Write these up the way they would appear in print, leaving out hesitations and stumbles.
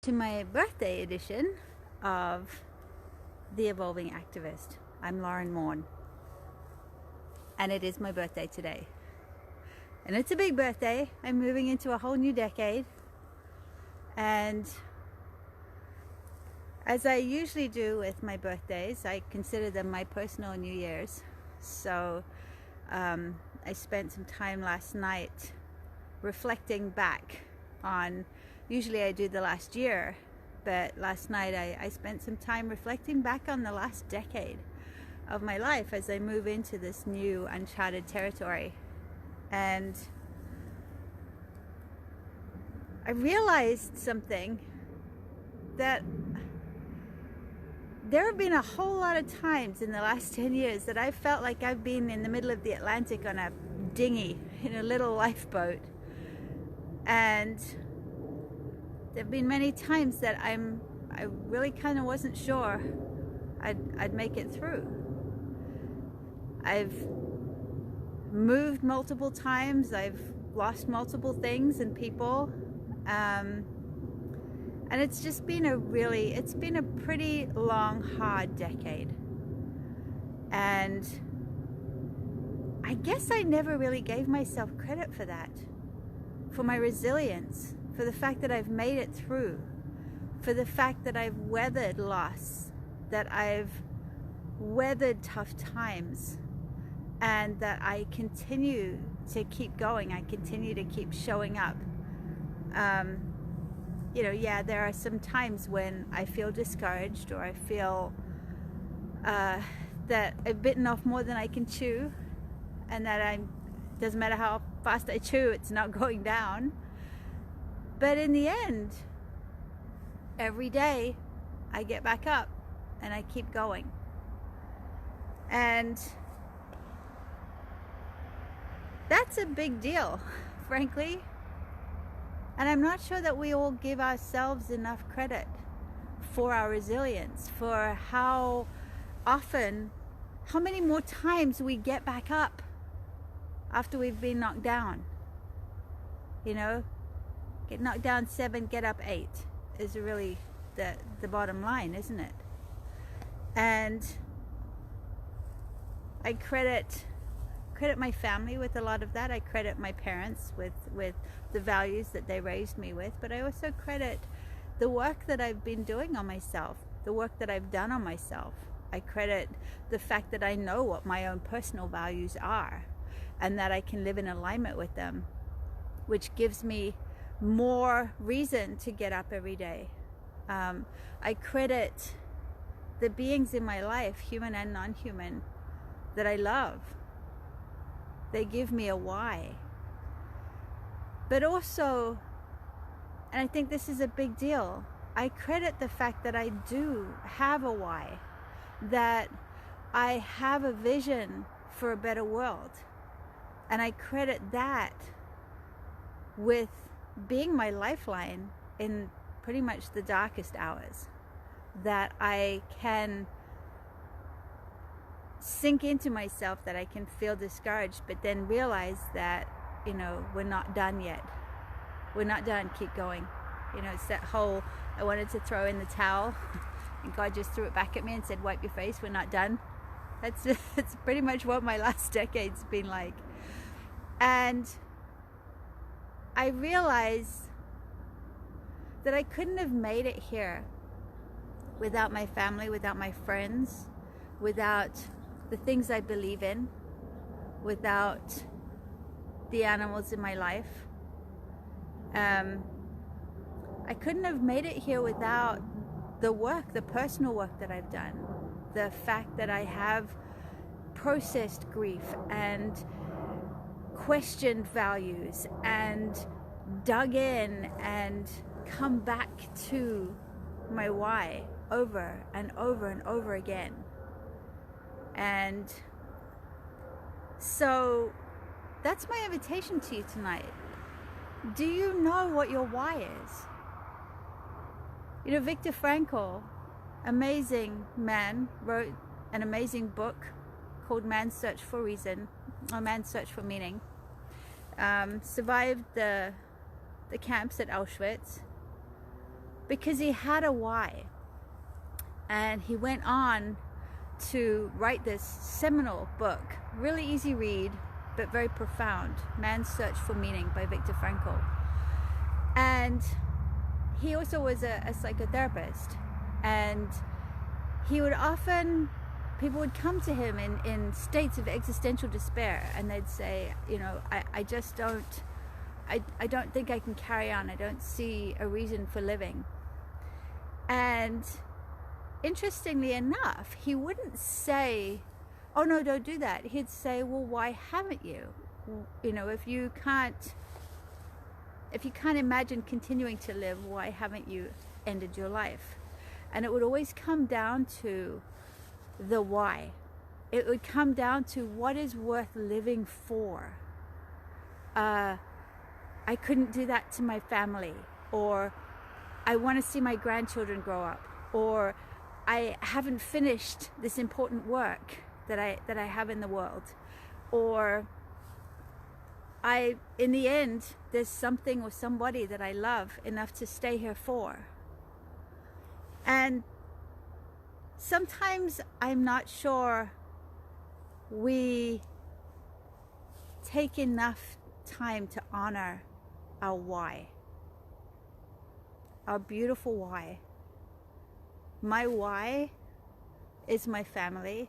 To my birthday edition of The Evolving Activist. I'm Lauren Morn, and it is my birthday today. And it's a big birthday. I'm moving into a whole new decade, and as I usually do with my birthdays, I consider them my personal New Year's. So I spent some time last night reflecting back on, usually I do the last year, but last night I spent some time reflecting back on the last decade of my life as I move into this new uncharted territory. And I realized something, that there have been a whole lot of times in the last 10 years that I felt like I've been in the middle of the Atlantic on a dinghy in a little lifeboat. And there have been many times that I really kind of wasn't sure I'd make it through. I've moved multiple times. I've lost multiple things and people. And it's just been it's been a pretty long, hard decade. And I guess I never really gave myself credit for that, for my resilience, for the fact that I've made it through, for the fact that I've weathered loss, that I've weathered tough times, and that I continue to keep going. I continue to keep showing up. There are some times when I feel discouraged, or I feel that I've bitten off more than I can chew, and that doesn't matter how fast I chew, it's not going down. But in the end, every day I get back up and I keep going. And that's a big deal, frankly. And I'm not sure that we all give ourselves enough credit for our resilience, for how many more times we get back up after we've been knocked down. Get knocked down 7, get up 8 is really the bottom line, isn't it? And I credit my family with a lot of that. I credit my parents with the values that they raised me with, but I also credit the work that I've been doing on myself, the work that I've done on myself. I credit the fact that I know what my own personal values are, and that I can live in alignment with them, which gives me more reason to get up every day. I credit the beings in my life, human and non-human, that I love. They give me a why. But also, and I think this is a big deal, I credit the fact that I do have a why, that I have a vision for a better world. And I credit that with being my lifeline in pretty much the darkest hours, that I can sink into myself, that I can feel discouraged, but then realize that, we're not done yet. We're not done, keep going. It's that whole, I wanted to throw in the towel and God just threw it back at me and said, wipe your face, we're not done. That's pretty much what my last decade's been like. And I realized that I couldn't have made it here without my family, without my friends, without the things I believe in, without the animals in my life. I couldn't have made it here without the personal work that I've done, the fact that I have processed grief and questioned values and dug in and come back to my why over and over and over again. And so that's my invitation to you tonight. Do you know what your why is? Viktor Frankl, amazing man, wrote an amazing book called Man's Search for Reason, or Man's Search for Meaning. Survived the camps at Auschwitz, because he had a why. And he went on to write this seminal book, really easy read, but very profound, Man's Search for Meaning by Viktor Frankl. And he also was a psychotherapist, and he would often, people would come to him in states of existential despair, and they'd say, you know, I just don't, I don't think I can carry on. I don't see a reason for living. And interestingly enough, he wouldn't say, oh no, don't do that. He'd say, well, why haven't you? You know, if you can't imagine continuing to live, why haven't you ended your life? And it would always come down to the why. It would come down to what is worth living for. I couldn't do that to my family, or I want to see my grandchildren grow up, or I haven't finished this important work that I have in the world, or in the end, there's something or somebody that I love enough to stay here for. And sometimes I'm not sure we take enough time to honor our why, our beautiful why. My why is my family.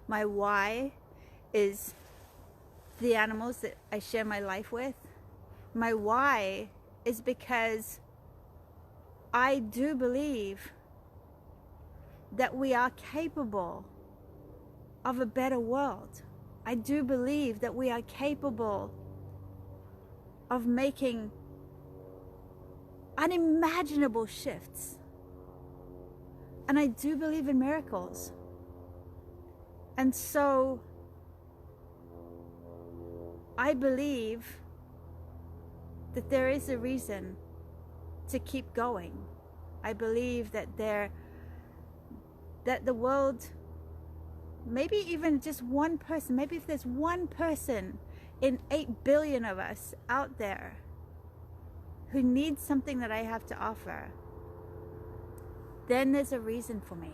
My why is the animals that I share my life with. My why is because I do believe that we are capable of a better world. I do believe that we are capable of making unimaginable shifts. And I do believe in miracles. And so I believe that there is a reason to keep going. I believe that the world, maybe even just one person, maybe if there's one person in 8 billion of us out there who needs something that I have to offer, then there's a reason for me.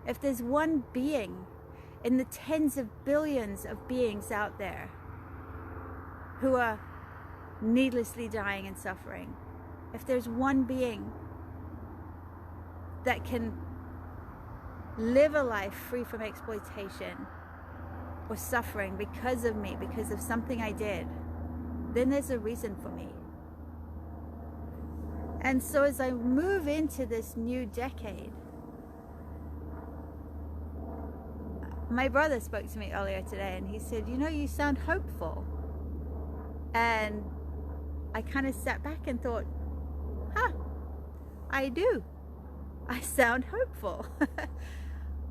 If there's one being in the tens of billions of beings out there who are needlessly dying and suffering, if there's one being that can live a life free from exploitation or suffering because of me, because of something I did, then there's a reason for me. And so as I move into this new decade, my brother spoke to me earlier today, and he said, you know, you sound hopeful. And I kind of sat back and thought, I do. I sound hopeful.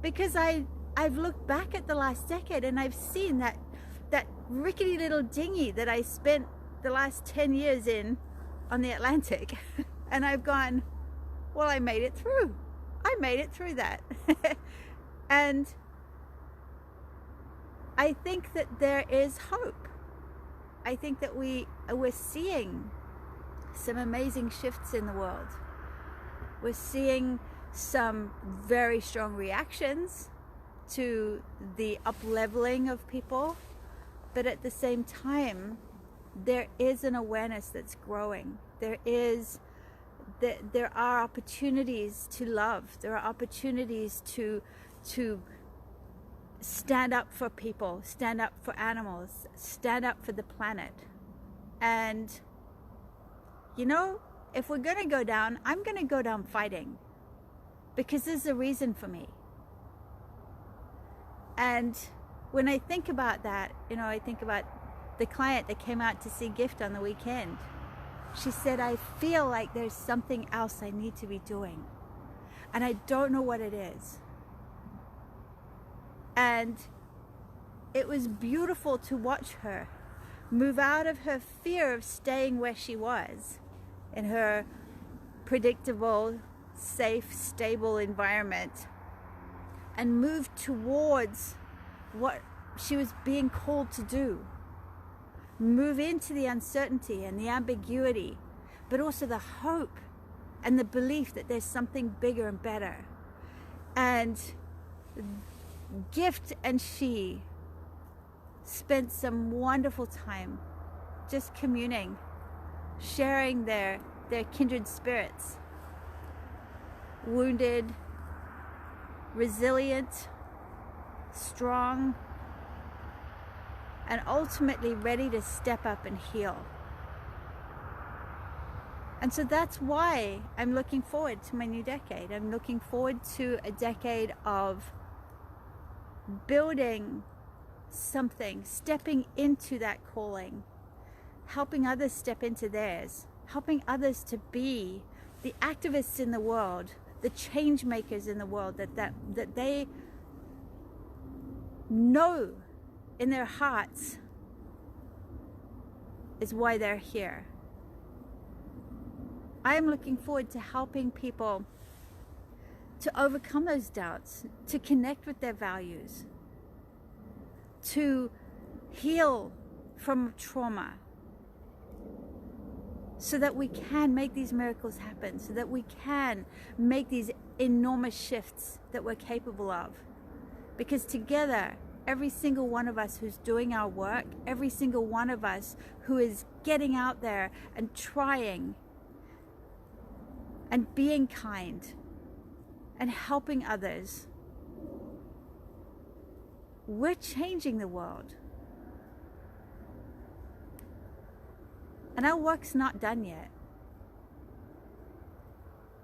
Because I've looked back at the last decade, and I've seen that rickety little dinghy that I spent the last 10 years in on the Atlantic. And I've gone, well, I made it through. I made it through that. And I think that there is hope. I think that we're seeing some amazing shifts in the world. We're seeing some very strong reactions to the up-leveling of people, but at the same time, there is an awareness that's growing. There are opportunities to love. There are opportunities to stand up for people, stand up for animals, stand up for the planet. And, you know, if we're going to go down, I'm going to go down fighting, because there's a reason for me. And when I think about that, you know, I think about the client that came out to see Gift on the weekend. She said, I feel like there's something else I need to be doing, and I don't know what it is. And it was beautiful to watch her move out of her fear of staying where she was, in her predictable, safe, stable environment, and move towards what she was being called to do. Move into the uncertainty and the ambiguity, but also the hope and the belief that there's something bigger and better. And Gift and she spent some wonderful time just communing, sharing their kindred spirits, wounded, resilient, strong, and ultimately ready to step up and heal. And so that's why I'm looking forward to my new decade. I'm looking forward to a decade of building something, stepping into that calling, helping others step into theirs, helping others to be the activists in the world, the change makers in the world that they know in their hearts is why they're here. I'm looking forward to helping people to overcome those doubts, to connect with their values, to heal from trauma, so that we can make these miracles happen, so that we can make these enormous shifts that we're capable of. Because together, every single one of us who's doing our work, every single one of us who is getting out there and trying and being kind and helping others, we're changing the world. And our work's not done yet.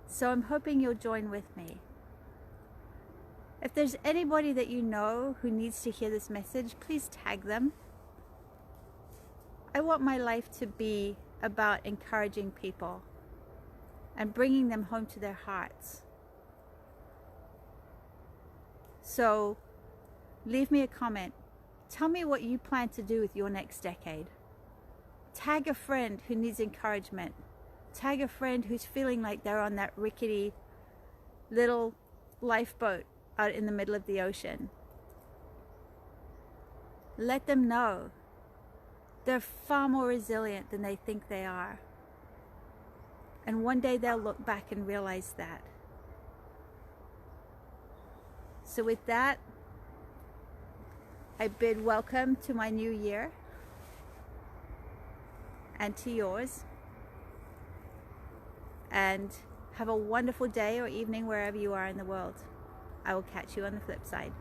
So I'm hoping you'll join with me. If there's anybody that you know who needs to hear this message, please tag them. I want my life to be about encouraging people and bringing them home to their hearts. So leave me a comment. Tell me what you plan to do with your next decade. Tag a friend who needs encouragement. Tag a friend who's feeling like they're on that rickety little lifeboat out in the middle of the ocean. Let them know they're far more resilient than they think they are. And one day they'll look back and realize that. So with that, I bid welcome to my new year and to yours. And have a wonderful day or evening wherever you are in the world. I will catch you on the flip side.